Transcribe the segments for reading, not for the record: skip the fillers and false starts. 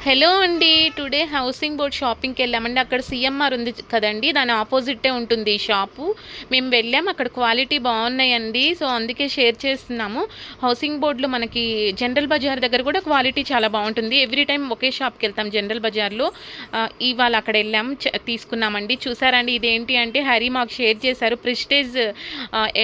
Hello అండి. Today housing board షాపింగ్కి వెళ్ళామండి. అక్కడ సిఎంఆర్ ఉంది కదండి, దాని ఆపోజిటే ఉంటుంది ఈ షాపు. మేము వెళ్ళాము, అక్కడ క్వాలిటీ బాగున్నాయండి. సో అందుకే షేర్ చేస్తున్నాము. హౌసింగ్ బోర్డులో మనకి జనరల్ బజార్ దగ్గర కూడా క్వాలిటీ చాలా బాగుంటుంది. ఎవ్రీ టైం ఒకే షాప్కి వెళ్తాం జనరల్ బజార్లో. ఇవాళ అక్కడ వెళ్ళాము, తీసుకున్నామండి. చూసారండి, ఇదేంటి అంటే హరి మాకు షేర్ చేశారు. ప్రెస్టేజ్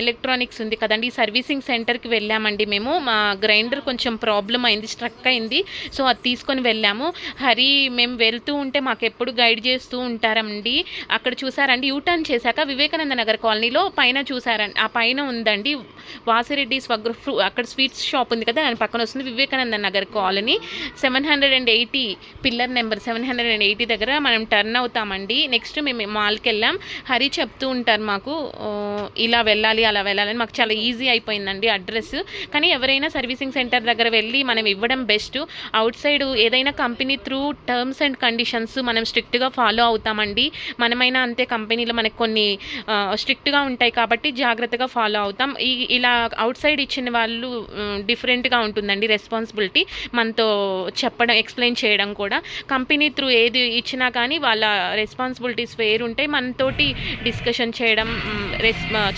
ఎలక్ట్రానిక్స్ ఉంది కదండి, సర్వీసింగ్ సెంటర్కి వెళ్ళామండి. మేము మా గ్రైండర్ కొంచెం ప్రాబ్లం అయింది, స్ట్రక్ అయింది. సో అది తీసుకొని వెళ్ళాము. హరి మేము వెళ్తూ ఉంటే మాకు ఎప్పుడు గైడ్ చేస్తూ ఉంటారండి. అక్కడ చూసారండి, యూటర్న్ చేశాక వివేకానంద నగర్ కాలనీలో పైన చూసారండి, ఆ పైన ఉందండి వాసిరెడ్డి స్వగ్ర అక్కడ స్వీట్స్ షాప్ ఉంది కదా, దాని పక్కన వస్తుంది Vivekananda Nagar colony. 780 pillar number 780 దగ్గర మనం టర్న్ అవుతామండి. నెక్స్ట్ మేము మాల్కి వెళ్ళాం. హరి చెప్తూ ఉంటారు మాకు ఇలా వెళ్ళాలి అలా వెళ్ళాలని. మాకు చాలా ఈజీ అయిపోయిందండి అడ్రస్. కానీ ఎవరైనా సర్వీసింగ్ సెంటర్ దగ్గర వెళ్ళి మనం ఇవ్వడం బెస్ట్. అవుట్ సైడ్ ఏదైనా company through terms and conditions మనం స్ట్రిక్ట్గా ఫాలో అవుతామండి. మనమైనా అంతే, కంపెనీలో మనకు కొన్ని స్ట్రిక్ట్గా ఉంటాయి కాబట్టి జాగ్రత్తగా ఫాలో అవుతాం. ఇలా అవుట్ సైడ్ ఇచ్చిన వాళ్ళు డిఫరెంట్గా ఉంటుందండి రెస్పాన్సిబిలిటీ, మనతో చెప్పడం, ఎక్స్ప్లెయిన్ చేయడం కూడా. కంపెనీ త్రూ ఏది ఇచ్చినా కానీ వాళ్ళ రెస్పాన్సిబిలిటీస్ వేరు ఉంటాయి. మనతోటి డిస్కషన్ చేయడం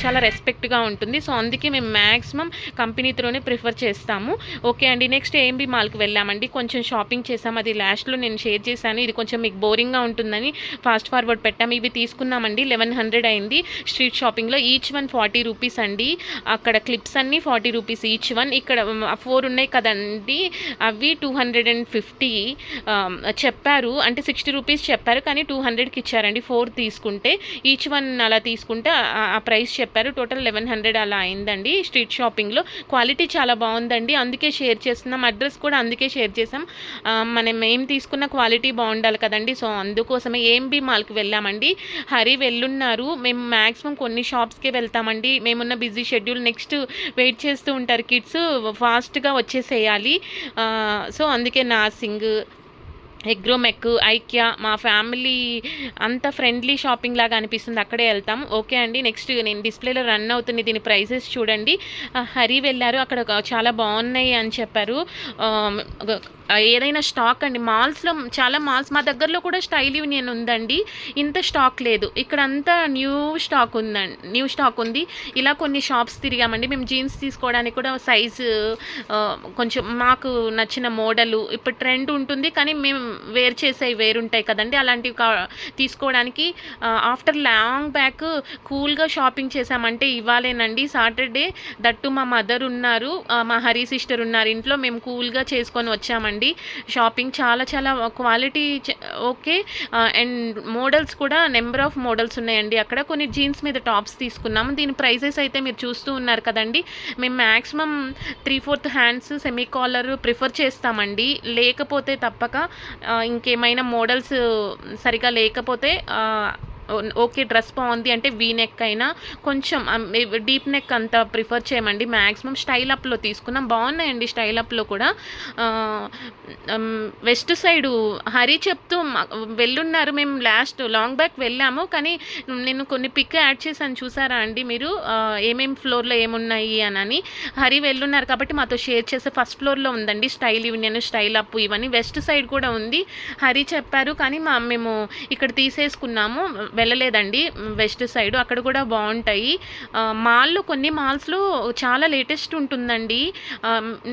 చాలా రెస్పెక్ట్గా ఉంటుంది. సో అందుకే మేము మ్యాక్సిమం కంపెనీ త్రూనే ప్రిఫర్ చేస్తాము. ఓకే అండి. నెక్స్ట్ ఏఎంబి మాల్కి వెళ్ళామండి. కొంచెం షాపింగ్ చేసాం, అది లాస్ట్లో నేను షేర్ చేశాను. ఇది కొంచెం మీకు బోరింగ్గా ఉంటుందని ఫాస్ట్ ఫార్వర్డ్ పెట్టాము. ఇవి తీసుకున్నామండి, 1100 అయింది స్ట్రీట్ షాపింగ్లో. ఈచ్ వన్ 40 రూపీస్ అండి. అక్కడ క్లిప్స్ అన్నీ 40 రూపీస్ ఈచ్ వన్. ఇక్కడ 4 ఉన్నాయి కదండి, అవి 250 చెప్పారు. అంటే 60 రూపీస్ చెప్పారు, కానీ 200కి ఇచ్చారండి 4 తీసుకుంటే. ఈచ్ వన్ అలా తీసుకుంటే ఆ ప్రైస్ చెప్పారు. టోటల్ 1100 అలా అయిందండి స్ట్రీట్ షాపింగ్లో. క్వాలిటీ చాలా బాగుందండి, అందుకే షేర్ చేస్తున్నాం. అడ్రస్ కూడా అందుకే షేర్ చేసాం. మనం ఏం తీసుకున్న క్వాలిటీ బాగుండాలి కదండి. సో అందుకోసమే ఏఎంబి మాల్కి వెళ్ళామండి. హరి వెళ్ళున్నారు. మేము మ్యాక్సిమం కొన్ని షాప్స్కే వెళ్తామండి, మేమున్న బిజీ షెడ్యూల్. నెక్స్ట్ వెయిట్ చేస్తూ ఉంటారు కిడ్స్, ఫాస్ట్గా వచ్చేసేయాలి. సో అందుకే నార్సింగ్, ఎగ్రోమెక్, ఐక్యా, మా ఫ్యామిలీ అంత ఫ్రెండ్లీ షాపింగ్ లాగా అనిపిస్తుంది, అక్కడే వెళ్తాం. ఓకే అండి. నెక్స్ట్ నేను డిస్ప్లేలో రన్ అవుతుంది, దీని ప్రైసెస్ చూడండి. హరి వెళ్ళారు, అక్కడ చాలా బాగున్నాయి అని చెప్పారు. ఏదైనా స్టాక్ అండి, మాల్స్లో చాలా మాల్స్, మా దగ్గరలో కూడా స్టైల్ యూనియన్ ఉందండి, ఇంత స్టాక్ లేదు. ఇక్కడ అంతా న్యూ స్టాక్ ఉంది. ఇలా కొన్ని షాప్స్ తిరిగామండి. మేము జీన్స్ తీసుకోవడానికి కూడా సైజు కొంచెం మాకు నచ్చిన మోడలు, ఇప్పుడు ట్రెండ్ ఉంటుంది కానీ మేము వేర్ చేసేవి వేరుంటాయి కదండి, అలాంటివి తీసుకోవడానికి ఆఫ్టర్ లాంగ్ బ్యాక్ కూల్గా షాపింగ్ చేసామంటే ఇవ్వాలేనండి. సాటర్డే దట్టు మా మదర్ ఉన్నారు, మా హరి సిస్టర్ ఉన్నారు ఇంట్లో. మేము కూల్గా చేసుకొని వచ్చామండి షాపింగ్. చాలా చాలా క్వాలిటీ ఓకే. అండ్ మోడల్స్ కూడా నెంబర్ ఆఫ్ మోడల్స్ ఉన్నాయండి. అక్కడ కొన్ని జీన్స్ మీద టాప్స్ తీసుకున్నాము. దీని ప్రైసెస్ అయితే మీరు చూస్తూ ఉన్నారు కదండి. మేము maximum 3/4 hands semi caller prefer చేస్తామండి. లేకపోతే తప్పక ఇంకేమైనా మోడల్స్ సరిగా లేకపోతే ఓకే, డ్రెస్ బాగుంది అంటే వీ నెక్ అయినా, కొంచెం డీప్ నెక్ అంత ప్రిఫర్ చేయమండి. మ్యాక్సిమం స్టైల్ అప్లో తీసుకున్నాం, బాగున్నాయండి స్టైల్ అప్లో కూడా. వెస్ట్ సైడు హరి చెప్తూ వెళ్ళున్నారు. మేము లాస్ట్ లాంగ్ బ్యాక్ వెళ్ళాము, కానీ నేను కొన్ని పిక్ యాడ్ చేశాను, చూసారా అండి మీరు ఏమేమి ఫ్లోర్లో ఏమున్నాయి అని. హరి వెళ్ళున్నారు కాబట్టి మాతో షేర్ చేసే ఫస్ట్ ఫ్లోర్లో ఉందండి స్టైల్ యూనియన్, స్టైల్ అప్ ఇవన్నీ. వెస్ట్ సైడ్ కూడా ఉంది, హరి చెప్పారు కానీ మేము ఇక్కడ తీసేసుకున్నాము, వెళ్ళలేదండి వెస్ట్ సైడ్. అక్కడ కూడా బాగుంటాయి మాల్లో. కొన్ని మాల్స్లో చాలా లేటెస్ట్ ఉంటుందండి.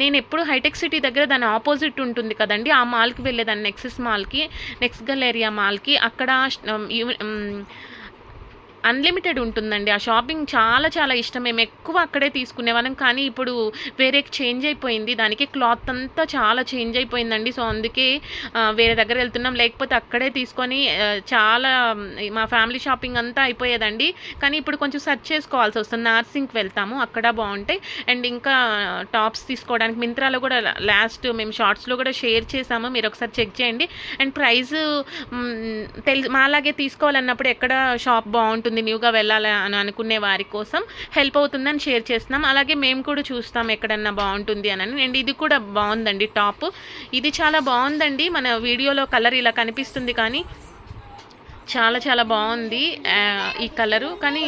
నేను ఎప్పుడు హైటెక్ సిటీ దగ్గర దాని ఆపోజిట్ ఉంటుంది కదండి, ఆ మాల్కి వెళ్ళేదాన్ని, నెక్సెస్ మాల్కి, నెక్స్ట్ గలేరియా మాల్కి. అక్కడ అన్లిమిటెడ్ ఉంటుందండి. ఆ షాపింగ్ చాలా చాలా ఇష్టం, మేము ఎక్కువ అక్కడే తీసుకునేవాళ్ళం. కానీ ఇప్పుడు వేరే చేంజ్ అయిపోయింది, దానికి క్లాత్ అంతా చాలా చేంజ్ అయిపోయిందండి. సో అందుకే వేరే దగ్గర వెళ్తున్నాం, లేకపోతే అక్కడే తీసుకొని చాలా మా ఫ్యామిలీ షాపింగ్ అంతా అయిపోయేదండి. కానీ ఇప్పుడు కొంచెం సెర్చ్ చేసుకోవాల్సి వస్తుంది. నార్సింగ్కి వెళ్తాము, అక్కడ బాగుంటాయి. అండ్ ఇంకా టాప్స్ తీసుకోవడానికి మింత్రాలో కూడా లాస్ట్ మేము షార్ట్స్లో కూడా షేర్ చేసాము, మీరు ఒకసారి చెక్ చేయండి. అండ్ ప్రైస్ మాలాగే తీసుకోవాలన్నప్పుడు ఎక్కడ షాప్ బాగుంటుంది, న్యూగా వెళ్ళాలి అని అనుకునే వారి కోసం హెల్ప్ అవుతుందని షేర్ చేస్తున్నాం. అలాగే మేము కూడా చూస్తాం ఎక్కడన్నా బాగుంటుంది అని. అండ్ ఇది కూడా బాగుందండి టాప్, ఇది చాలా బాగుందండి. మన వీడియోలో కలర్ ఇలా కనిపిస్తుంది కానీ చాలా చాలా బాగుంది ఈ కలరు. కానీ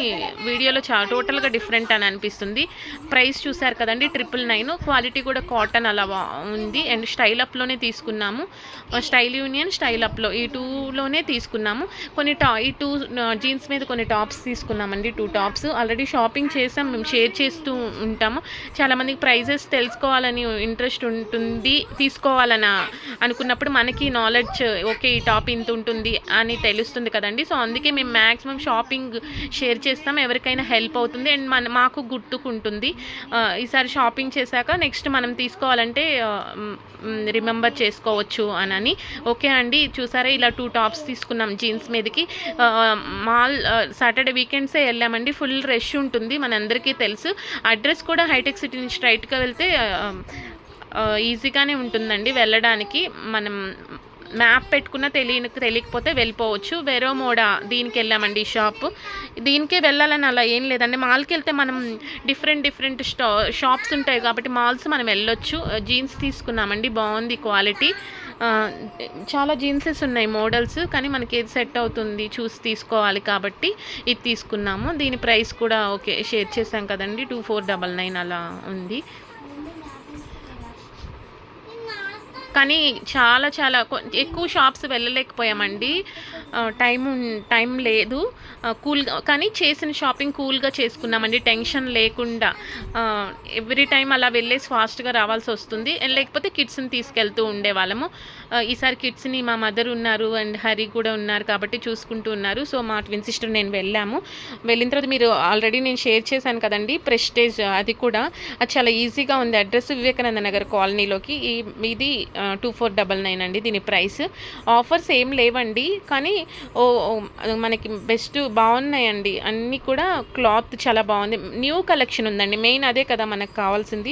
వీడియోలో టోటల్గా డిఫరెంట్ అని అనిపిస్తుంది. ప్రైస్ చూసారు కదండి, 999. క్వాలిటీ కూడా కాటన్ అలా ఉంది. అండ్ స్టైల్ అప్లోనే తీసుకున్నాము. స్టైల్ యూనియన్, స్టైల్ అప్లో ఈ 2లోనే తీసుకున్నాము. ఈ 2 జీన్స్ మీద కొన్ని టాప్స్ తీసుకున్నామండి. 2 టాప్స్ ఆల్రెడీ షాపింగ్ చేసాం, మేము షేర్ చేస్తూ ఉంటాము. చాలామందికి ప్రైజెస్ తెలుసుకోవాలని ఇంట్రెస్ట్ ఉంటుంది, తీసుకోవాలని అనుకున్నప్పుడు మనకి నాలెడ్జ్, ఓకే ఈ టాప్ ఇంత ఉంటుంది అని తెలుస్తుంది కదండి. సో అందుకే మేము మ్యాక్సిమం షాపింగ్ షేర్ చేస్తాం, ఎవరికైనా హెల్ప్ అవుతుంది అండ్ మాకు గుర్తుకుంటుంది. ఈసారి షాపింగ్ చేశాక నెక్స్ట్ మనం తీసుకోవాలంటే రిమెంబర్ చేసుకోవచ్చు అని. ఓకే అండి, చూసారా ఇలా 2 టాప్స్ తీసుకున్నాం జీన్స్ మీదకి. సాటర్డే వీకెండ్సే వెళ్ళామండి, ఫుల్ రష్ ఉంటుంది మనందరికీ తెలుసు. అడ్రస్ కూడా హైటెక్ సిటీ నుంచి స్ట్రైట్గా వెళ్తే ఈజీగానే ఉంటుందండి వెళ్ళడానికి. మనం మ్యాప్ పెట్టుకున్న తెలియకపోతే వెళ్ళిపోవచ్చు. వెరోమోడా దీనికి వెళ్ళామండి షాప్. దీనికే వెళ్ళాలని అలా ఏం లేదండి. మాల్కి వెళ్తే మనం డిఫరెంట్ షాప్స్ ఉంటాయి కాబట్టి మాల్స్ మనం వెళ్ళొచ్చు. జీన్స్ తీసుకున్నామండి, బాగుంది క్వాలిటీ. చాలా జీన్సెస్ ఉన్నాయి మోడల్స్, కానీ మనకి ఏది సెట్ అవుతుంది చూసి తీసుకోవాలి కాబట్టి ఇది తీసుకున్నాము. దీని ప్రైస్ కూడా ఓకే షేర్ చేసాం కదండి, 2499 అలా ఉంది. కానీ చాలా ఎక్కువ షాప్స్ వెళ్ళలేకపోయామండి, టైం లేదు. కూల్గా కానీ చేసిన షాపింగ్ కూల్గా చేసుకున్నామండి, టెన్షన్ లేకుండా. ఎవ్రీ టైం అలా వెళ్ళేసి ఫాస్ట్గా రావాల్సి వస్తుంది, లేకపోతే కిడ్స్ని తీసుకెళ్తూ ఉండేవాళ్ళము. ఈసారి కిడ్స్ని మా మదర్ ఉన్నారు అండ్ హరి కూడా ఉన్నారు కాబట్టి చూసుకుంటూ ఉన్నారు. సో మా ట్విన్ సిస్టర్ నేను వెళ్ళిన తర్వాత మీరు ఆల్రెడీ నేను షేర్ చేశాను కదండి ప్రెస్టేజ్, అది కూడా అది చాలా ఈజీగా ఉంది. అడ్రస్ వివేకానంద నగర్ కాలనీలోకి. ఇది 2499 అండి దీని ప్రైస్. ఆఫర్స్ ఏం లేవండి, కానీ మనకి బెస్ట్ బాగున్నాయండి అన్నీ కూడా. క్లాత్ చాలా బాగుంది, న్యూ కలెక్షన్ ఉందండి. మెయిన్ అదే కదా మనకు కావాల్సింది.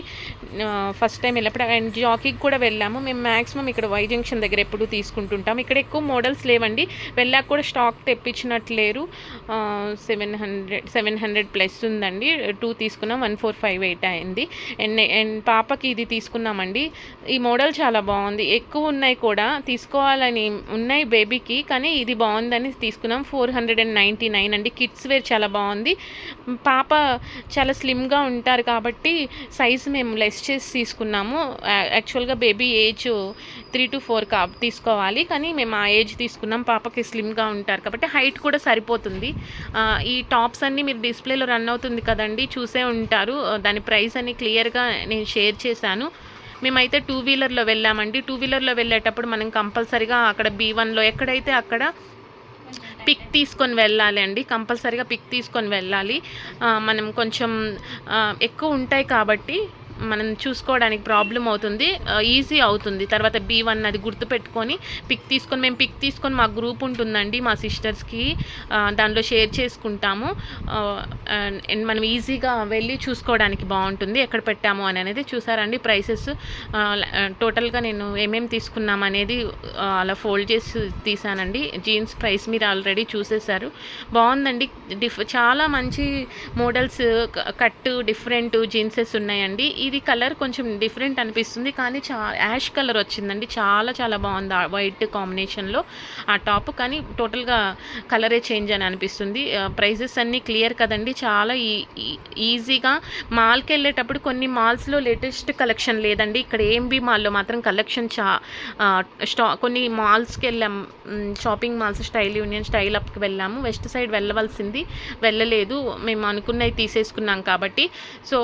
ఫస్ట్ టైం వెళ్ళినప్పుడు అండ్ జాకీకి కూడా వెళ్ళాము మేము. మ్యాక్సిమం ఇక్కడ వై జంక్షన్ దగ్గర ఎప్పుడు తీసుకుంటుంటాం. ఇక్కడ ఎక్కువ మోడల్స్ లేవండి, వెళ్ళాక కూడా స్టాక్ తెప్పించినట్లేరు. 700 ప్లస్ ఉందండి. 2 తీసుకున్నాం, 1458 అయింది. అండ్ పాపకి ఇది తీసుకున్నామండి. ఈ మోడల్ చాలా బాగుంది, ఎక్కువ ఉన్నాయి కూడా, తీసుకోవాలని ఉన్నాయి బేబీకి, కానీ ఇది బాగుందని తీసుకున్నాం. 499 అండి. కిడ్స్ వేర్ చాలా బాగుంది. పాప చాలా స్లిమ్గా ఉంటారు కాబట్టి సైజ్ మేము లెస్ చేసి తీసుకున్నాము. యాక్చువల్గా బేబీ ఏజ్ 3 to 4 తీసుకోవాలి, కానీ మేము ఆ ఏజ్ తీసుకున్నాం. పాపకి స్లిమ్గా ఉంటారు కాబట్టి హైట్ కూడా సరిపోతుంది. ఈ టాప్స్ అన్నీ మీరు డిస్ప్లేలో రన్ అవుతుంది కదండి, చూసే ఉంటారు. దాని ప్రైస్ అని క్లియర్గా నేను షేర్ చేశాను. మేమైతే 2 వీలర్లో వెళ్ళామండి. 2 వీలర్లో వెళ్ళేటప్పుడు మనం కంపల్సరీగా అక్కడ B1లో ఎక్కడైతే అక్కడ పిక్ తీసుకొని వెళ్ళాలి అండి, కంపల్సరీగా పిక్ తీసుకొని వెళ్ళాలి. మనం కొంచెం ఎక్కువ ఉంటాయి కాబట్టి మనం చూసుకోవడానికి ప్రాబ్లం అవుతుంది, ఈజీ అవుతుంది. తర్వాత B1 అది గుర్తుపెట్టుకొని మేము పిక్ తీసుకొని మా గ్రూప్ ఉంటుందండి మా సిస్టర్స్కి, దానిలో షేర్ చేసుకుంటాము. మనం ఈజీగా వెళ్ళి చూసుకోవడానికి బాగుంటుంది ఎక్కడ పెట్టాము అనేది. చూసారండి ప్రైసెస్ టోటల్గా నేను ఏమేమి తీసుకున్నాం అనేది అలా ఫోల్డ్ చేసి తీసానండి. జీన్స్ ప్రైస్ మీరు ఆల్రెడీ చూసేశారు, బాగుందండి. చాలా మంచి మోడల్స్, కట్ డిఫరెంట్ జీన్సెస్ ఉన్నాయండి. ఇది కలర్ కొంచెం డిఫరెంట్ అనిపిస్తుంది, కానీ యాష్ కలర్ వచ్చిందండి, చాలా బాగుంది వైట్ కాంబినేషన్లో ఆ టాప్. కానీ టోటల్గా కలరే చేంజ్ అని అనిపిస్తుంది. ప్రైజెస్ అన్నీ క్లియర్ కదండి, చాలా ఈజీగా. మాల్కి వెళ్ళేటప్పుడు కొన్ని మాల్స్లో లేటెస్ట్ కలెక్షన్ లేదండి, ఇక్కడ AMB మాల్లో మాత్రం కలెక్షన్ కొన్ని మాల్స్కి వెళ్ళాం, shopping malls, style union, style అప్కి వెళ్ళాము. వెస్ట్ సైడ్ వెళ్ళలేదు, మేము అనుకున్నవి తీసేసుకున్నాం కాబట్టి. సో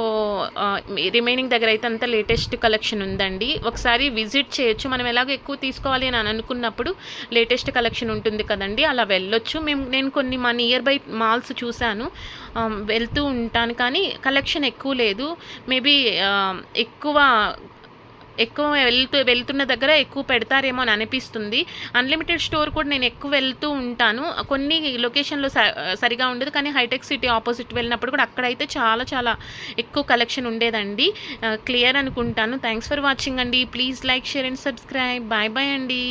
రిమైనింగ్ దగ్గర అయితే అంతా లేటెస్ట్ కలెక్షన్ ఉందండి, ఒకసారి విజిట్ చేయొచ్చు. మనం ఎలాగో ఎక్కువ తీసుకోవాలి అని అనుకున్నప్పుడు లేటెస్ట్ కలెక్షన్ ఉంటుంది కదండి, అలా వెళ్ళొచ్చు. నేను కొన్ని మా నియర్ బై మాల్స్ చూశాను, వెళ్తూ ఉంటాను, కానీ కలెక్షన్ ఎక్కువ లేదు. మేబీ ఎక్కువ వెళ్తున్న దగ్గర ఎక్కువ పెడతారేమో అని అనిపిస్తుంది. అన్లిమిటెడ్ స్టోర్ కూడా నేను ఎక్కువ వెళ్తూ ఉంటాను, కొన్ని లొకేషన్లో సరిగా ఉండదు, కానీ హైటెక్ సిటీ ఆపోజిట్ వెళ్ళినప్పుడు కూడా అక్కడైతే చాలా ఎక్కువ కలెక్షన్ ఉండేదండి. క్లియర్ అనుకుంటాను. థ్యాంక్స్ ఫర్ వాచింగ్ అండి. Please like, share and subscribe. Bye అండి.